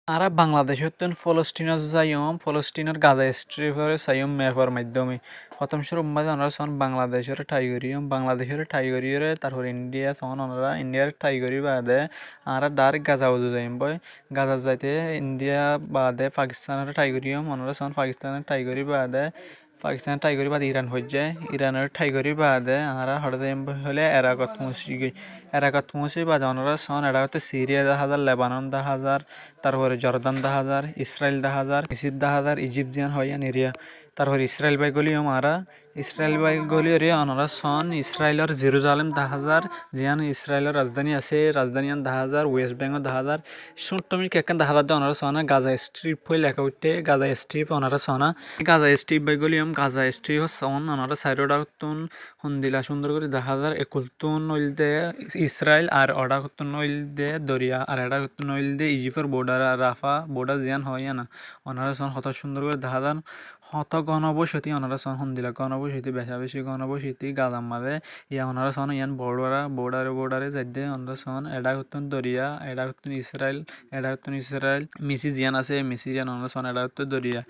আরা বাংলাদেশত ফলস্তিনত যাইম ফলস্তিনের গাজা স্ট্রিপরে চাইম ম্যাপের মাধ্যমে প্রথম শুরু মাঝে আমরা সন বাংলাদেশের টাইগরিয়ম বাংলাদেশের টাইগরিয়রে তারপর ইন্ডিয়া সন আমরা ইন্ডিয়ার টাইগরি বাদে আরা ডাইরেক্ট গাজা উদু যাইম বই গাজা যাইতে ইন্ডিয়া বাদে পাকিস্তানের টাইগরিয়ম আমরা সন পাকিস্তানের টাইগরি বাদে পাকিস্তানের টাইগরি বাদে ইরান হয়ে যায় ইরানের টাইগরি বাদে আরা হঠাৎ হলে এরাকত মুসি এরাকত মুসি বাদে আমরা সন এরাকত সিরিয়া 10,000 লেবানন 10,000 তারপরে জর্দান 10,000 ইসরায়েল 10,000 মিসির 10,000 ইজিপ্টিয়ান হইয়ান এরিয়া তারপর ইসরায়েল বাই গলি মারা ইসরায়েল বাই গলি রে অনরা সন ইসরায়েলের জেরুজালেম 10,000 জিয়ান ইসরায়েলের রাজধানী আছে রাজধানীয়ান 10,000 ওয়েস্ট বেঙ্গল 10,000 সুট্টমি কেকেন 10,000 অনরা সনা গাজা স্ট্রিপ হই লেখা উঠতে গাজা স্ট্রিপ অনরা সনা গাজা স্ট্রিপ বাই গলি গাজা স্ট্রিপ সন অনরা সাইরোডাতুন হন্দিলা সুন্দর করে 10,000 একুলতুন নইলদে ইসরায়েল আর অডা কুতুন নইলদে দরিয়া আর এডা কুতুন নইলদে ইজিপ্টের বর্ডার রাফা বর্ডার জিয়ান হয় না অনারা সন কত সুন্দর করে 10,000 হত গণবসতি অনারা সন হন্দিলা গণবসতি বেশা বেশি গণবসতি গাজাম মাঝে ইয়া অনারা সন ইয়ান বর্ডারে যাইতে অনারা সন এডা কুতুন দরিয়া এডা কুতুন ইসরায়েল মিসি জিয়ান আছে মিসি জিয়ান অনারা সন এডা কুতুন দরিয়া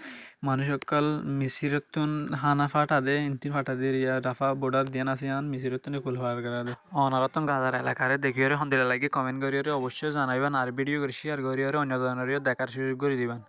মানুষ সকল মিসিরতুন হানা ফাটা দে ইন্তিন ফাটা দিয়ে ইয়া রাফা বর্ডার দিয়ান আছে ইয়ান মিসিরতুন কুল হওয়ার করে অনারতন গাজার এলাকারে দেখিওরে হন্দিলা লাগি কমেন্ট করিওরে অবশ্যই জানাইবেন আর ভিডিও করে শেয়ার করিওরে অন্য জনেরও দেখার সুযোগ করে দিবেন।